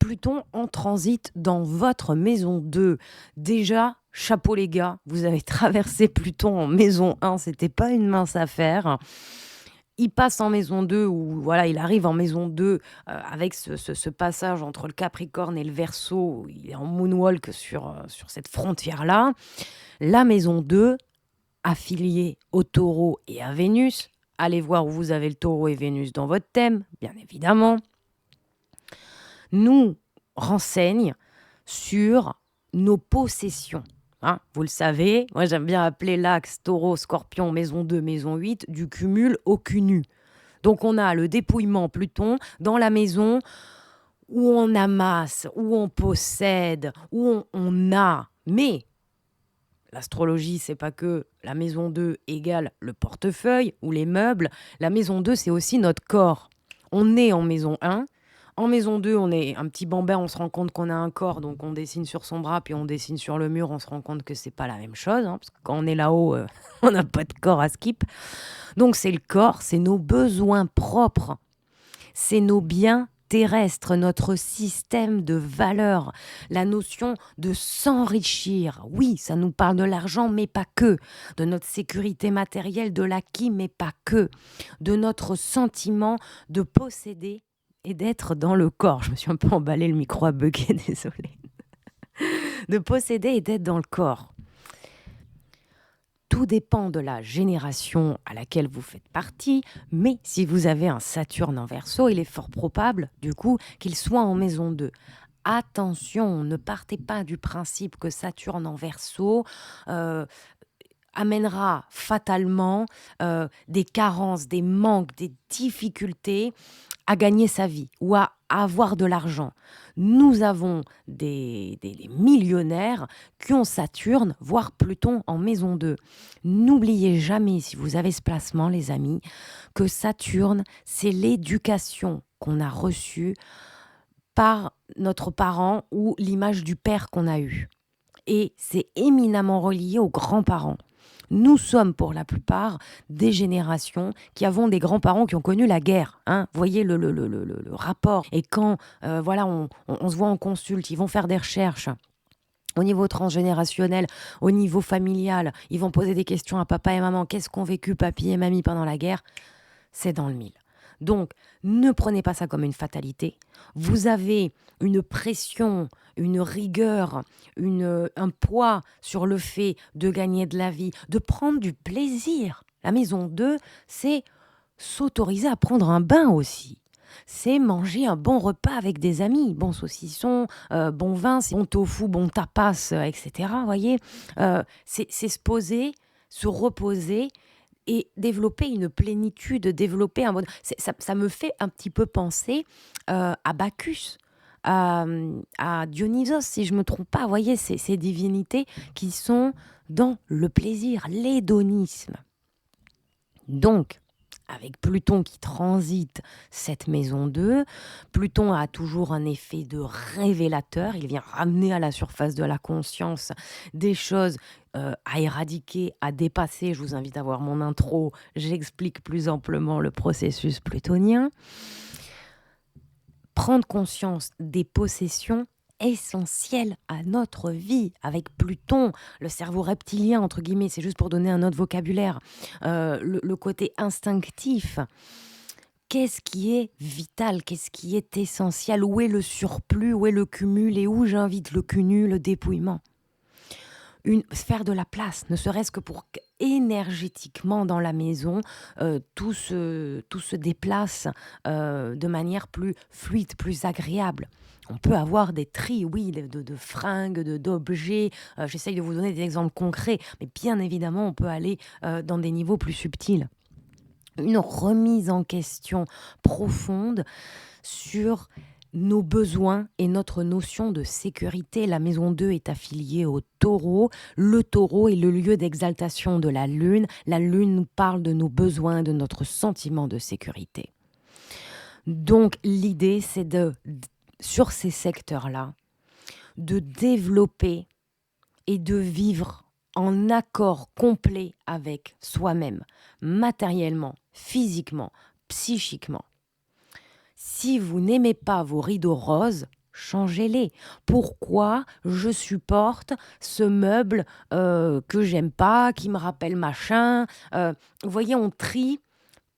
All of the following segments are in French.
Pluton en transit dans votre maison 2. Déjà, chapeau les gars, vous avez traversé Pluton en maison 1, c'était pas une mince affaire. Il passe en maison 2, ou voilà, il arrive en maison 2 avec ce passage entre le Capricorne et le Verseau, où il est en moonwalk sur cette frontière-là. La maison 2, affiliée au Taureau et à Vénus. Allez voir où vous avez le Taureau et Vénus dans votre thème, bien évidemment. Nous renseigne sur nos possessions. Hein, vous le savez, moi j'aime bien appeler l'axe Taureau, Scorpion, maison 2, maison 8, du cumul au cunu. Donc on a le dépouillement Pluton dans la maison où on amasse, où on possède, où on a. Mais l'astrologie, c'est pas que la maison 2 égale le portefeuille ou les meubles. La maison 2, c'est aussi notre corps. On est en maison 1. En maison 2, on est un petit bambin, on se rend compte qu'on a un corps, donc on dessine sur son bras, puis on dessine sur le mur, on se rend compte que c'est pas la même chose, hein, parce que quand on est là-haut, on n'a pas de corps à skip. Donc c'est le corps, c'est nos besoins propres, c'est nos biens terrestres, notre système de valeurs, la notion de s'enrichir. Oui, ça nous parle de l'argent, mais pas que. De notre sécurité matérielle, de l'acquis, mais pas que. De notre sentiment de posséder et d'être dans le corps. Je me suis un peu emballé, le micro a bugué, désolé. De posséder et d'être dans le corps. Tout dépend de la génération à laquelle vous faites partie, mais si vous avez un Saturne en Verseau, il est fort probable, du coup, qu'il soit en maison 2. Attention, ne partez pas du principe que Saturne en Verseau amènera fatalement des carences, des manques, des difficultés à gagner sa vie ou à avoir de l'argent. Nous avons des millionnaires qui ont Saturne, voire Pluton en maison 2. N'oubliez jamais, si vous avez ce placement, les amis, que Saturne, c'est l'éducation qu'on a reçue par notre parent ou l'image du père qu'on a eu. Et c'est éminemment relié aux grands-parents. Nous sommes pour la plupart des générations qui avons des grands-parents qui ont connu la guerre. Hein. Vous voyez le rapport. Et quand voilà, on se voit en consulte, ils vont faire des recherches au niveau transgénérationnel, au niveau familial. Ils vont poser des questions à papa et maman. Qu'est-ce qu'ont vécu papy et mamie pendant la guerre ? C'est dans le mille. Donc, ne prenez pas ça comme une fatalité. Vous avez une pression, une rigueur, un poids sur le fait de gagner de la vie, de prendre du plaisir. La maison 2, c'est s'autoriser à prendre un bain aussi. C'est manger un bon repas avec des amis, bon saucisson, bon vin, bon tofu, bon tapas, etc. Voyez, c'est se poser, se reposer et développer une plénitude, développer un bonheur. Ça me fait un petit peu penser à Bacchus, à Dionysos, si je ne me trompe pas. Vous voyez, ces divinités qui sont dans le plaisir, l'hédonisme. Donc, avec Pluton qui transite cette maison 2, Pluton a toujours un effet de révélateur. Il vient ramener à la surface de la conscience des choses à éradiquer, à dépasser. Je vous invite à voir mon intro. J'explique plus amplement le processus plutonien. Prendre conscience des possessions essentiel à notre vie. Avec Pluton, le cerveau reptilien, entre guillemets, c'est juste pour donner un autre vocabulaire, le côté instinctif. Qu'est-ce qui est vital? Qu'est-ce qui est essentiel? Où est le surplus? Où est le cumul? Et où j'invite le cunu, le dépouillement? Faire de la place, ne serait-ce que pour énergétiquement dans la maison, tout se déplace de manière plus fluide, plus agréable. On peut avoir des tris, oui, de fringues, d'objets. J'essaye de vous donner des exemples concrets, mais bien évidemment, on peut aller dans des niveaux plus subtils. Une remise en question profonde sur nos besoins et notre notion de sécurité. La maison 2 est affiliée au Taureau. Le Taureau est le lieu d'exaltation de la Lune. La Lune nous parle de nos besoins, de notre sentiment de sécurité. Donc l'idée, c'est sur ces secteurs-là, de développer et de vivre en accord complet avec soi-même, matériellement, physiquement, psychiquement. Si vous n'aimez pas vos rideaux roses, changez-les. Pourquoi je supporte ce meuble que j'aime pas, qui me rappelle machin? Vous voyez, on trie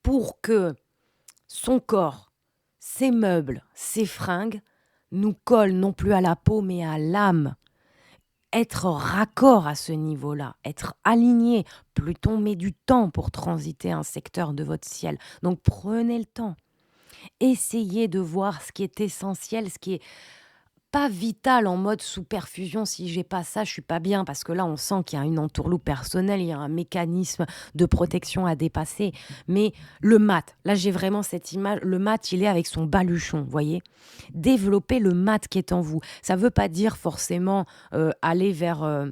pour que son corps, ses meubles, ses fringues nous collent non plus à la peau mais à l'âme. Être raccord à ce niveau-là, être aligné. Pluton met du temps pour transiter un secteur de votre ciel. Donc prenez le temps. Essayez de voir ce qui est essentiel, ce qui est pas vital en mode sous perfusion. Si j'ai pas ça, je suis pas bien. Parce que là, on sent qu'il y a une entourloupe personnelle, il y a un mécanisme de protection à dépasser. Mais le mat, là j'ai vraiment cette image, le mat il est avec son baluchon, vous voyez. Développez le mat qui est en vous. Ça veut pas dire forcément aller vers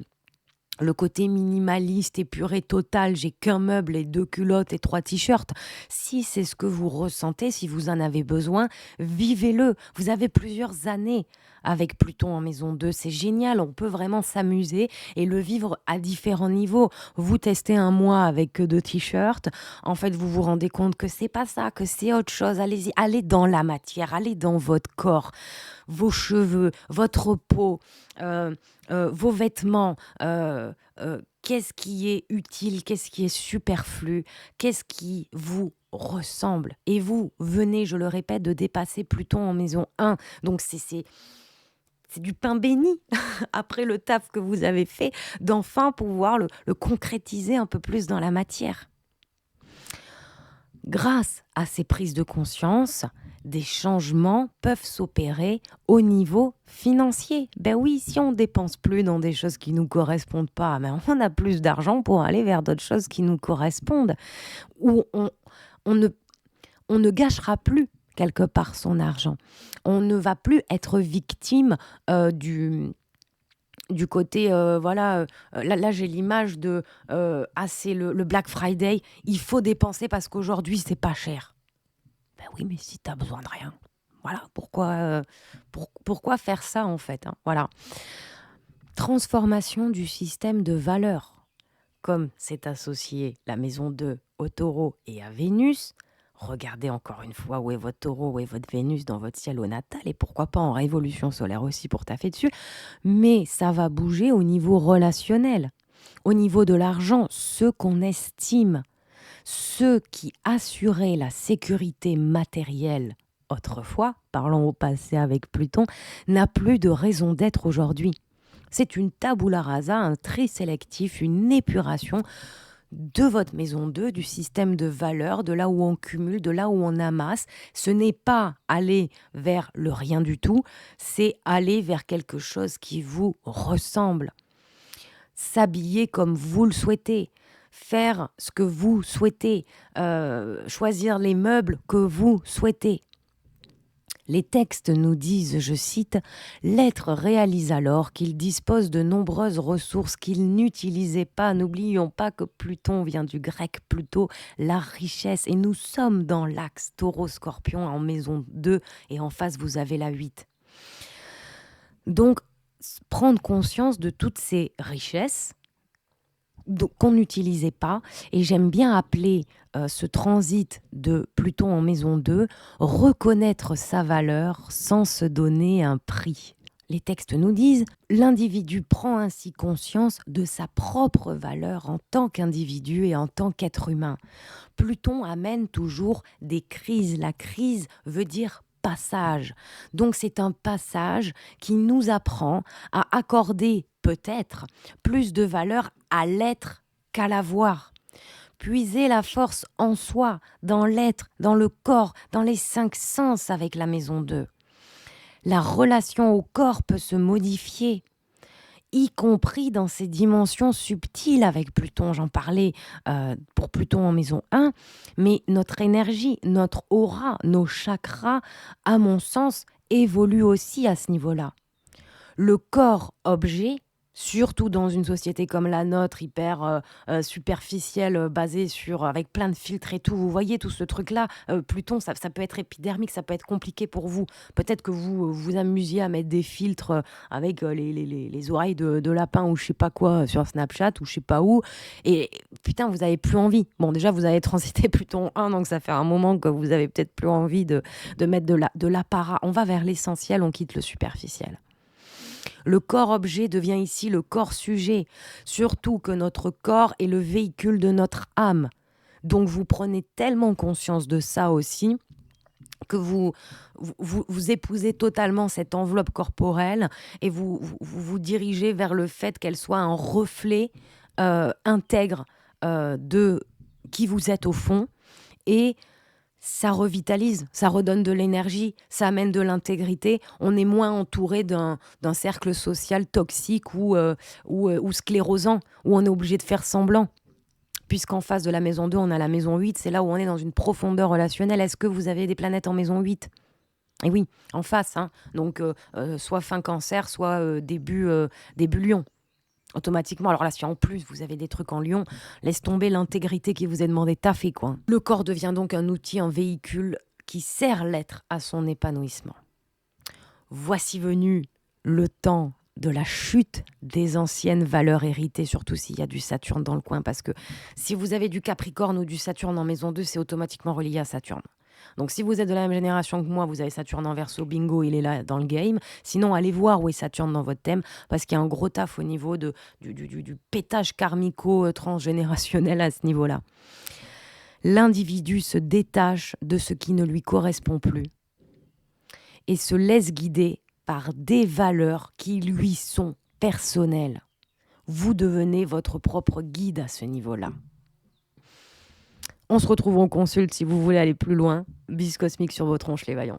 le côté minimaliste, épuré, total, j'ai qu'un meuble et 2 culottes et 3 t-shirts. Si c'est ce que vous ressentez, si vous en avez besoin, vivez-le. Vous avez plusieurs années avec Pluton en maison 2. C'est génial, on peut vraiment s'amuser et le vivre à différents niveaux. Vous testez un mois avec que 2 t-shirts. En fait, vous vous rendez compte que c'est pas ça, que c'est autre chose. Allez-y, allez dans la matière, allez dans votre corps, vos cheveux, votre peau, vos vêtements, qu'est-ce qui est utile, qu'est-ce qui est superflu, qu'est-ce qui vous ressemble. Et vous venez, je le répète, de dépasser Pluton en maison 1. Donc c'est du pain béni après le taf que vous avez fait, d'enfin pouvoir le concrétiser un peu plus dans la matière. Grâce à ces prises de conscience, des changements peuvent s'opérer au niveau financier. Ben oui, si on dépense plus dans des choses qui nous correspondent pas, ben on a plus d'argent pour aller vers d'autres choses qui nous correspondent. Où on ne, on ne gâchera plus quelque part son argent. On ne va plus être victime du côté, là j'ai l'image de, c'est le Black Friday, il faut dépenser parce qu'aujourd'hui c'est pas cher. Ben oui, mais si tu as besoin de rien, voilà, pourquoi faire ça en fait, hein, voilà. Transformation du système de valeurs. Comme c'est associé la maison 2 au taureau et à Vénus, regardez encore une fois où est votre taureau, où est votre Vénus dans votre ciel au natal, et pourquoi pas en révolution solaire aussi pour taffer dessus. Mais ça va bouger au niveau relationnel, au niveau de l'argent, ce qu'on estime. Ceux qui assuraient la sécurité matérielle autrefois, parlons au passé avec Pluton, n'a plus de raison d'être aujourd'hui. C'est une tabula rasa, un tri sélectif, une épuration de votre maison 2, du système de valeurs, de là où on cumule, de là où on amasse. Ce n'est pas aller vers le rien du tout, c'est aller vers quelque chose qui vous ressemble. S'habiller comme vous le souhaitez, faire ce que vous souhaitez, choisir les meubles que vous souhaitez. Les textes nous disent, je cite, « L'être réalise alors qu'il dispose de nombreuses ressources qu'il n'utilisait pas. » N'oublions pas que Pluton vient du grec Pluto, la richesse. Et nous sommes dans l'axe Taureau-Scorpion en maison 2 et en face vous avez la 8. Donc, prendre conscience de toutes ces richesses qu'on n'utilisait pas. Et j'aime bien appeler ce transit de Pluton en maison 2, reconnaître sa valeur sans se donner un prix. Les textes nous disent, l'individu prend ainsi conscience de sa propre valeur en tant qu'individu et en tant qu'être humain. Pluton amène toujours des crises. La crise veut dire passage. Donc c'est un passage qui nous apprend à accorder peut-être plus de valeur à l'être qu'à l'avoir. Puiser la force en soi, dans l'être, dans le corps, dans les 5 sens avec la maison 2. La relation au corps peut se modifier, y compris dans ses dimensions subtiles avec Pluton. J'en parlais pour Pluton en maison 1, mais notre énergie, notre aura, nos chakras, à mon sens, évoluent aussi à ce niveau-là. Le corps-objet, Surtout dans une société comme la nôtre, hyper, superficielle, basée sur avec plein de filtres et tout. Vous voyez tout ce truc-là? Pluton, ça peut être épidermique, ça peut être compliqué pour vous. Peut-être que vous, vous amusiez à mettre des filtres, avec, les oreilles de lapin ou je sais pas quoi, sur Snapchat ou je sais pas où et putain, vous avez plus envie. Bon, déjà, vous avez transité Pluton 1, donc ça fait un moment que vous avez peut-être plus envie de mettre de l'apparat. On va vers l'essentiel, on quitte le superficiel. Le corps-objet devient ici le corps-sujet, surtout que notre corps est le véhicule de notre âme. Donc vous prenez tellement conscience de ça aussi que vous épousez totalement cette enveloppe corporelle et vous dirigez vers le fait qu'elle soit un reflet intègre de qui vous êtes au fond et ça revitalise, ça redonne de l'énergie, ça amène de l'intégrité. On est moins entouré d'un cercle social toxique ou sclérosant, où on est obligé de faire semblant. Puisqu'en face de la maison 2, on a la maison 8, c'est là où on est dans une profondeur relationnelle. Est-ce que vous avez des planètes en maison 8? Et oui, en face. Hein. Donc, soit fin cancer, soit début lion. Automatiquement, alors là, si en plus vous avez des trucs en lion, laisse tomber l'intégrité qui vous est demandée, t'as fait quoi? Le corps devient donc un outil, un véhicule qui sert l'être à son épanouissement. Voici venu le temps de la chute des anciennes valeurs héritées, surtout s'il y a du Saturne dans le coin, parce que si vous avez du Capricorne ou du Saturne en maison 2, c'est automatiquement relié à Saturne. Donc si vous êtes de la même génération que moi, vous avez Saturne en Verseau, bingo, il est là dans le game. Sinon, allez voir où est Saturne dans votre thème, parce qu'il y a un gros taf au niveau du pétage karmico-transgénérationnel à ce niveau-là. L'individu se détache de ce qui ne lui correspond plus et se laisse guider par des valeurs qui lui sont personnelles. Vous devenez votre propre guide à ce niveau-là. On se retrouve en consulte si vous voulez aller plus loin. Bis cosmique sur vos tronches, les vaillants.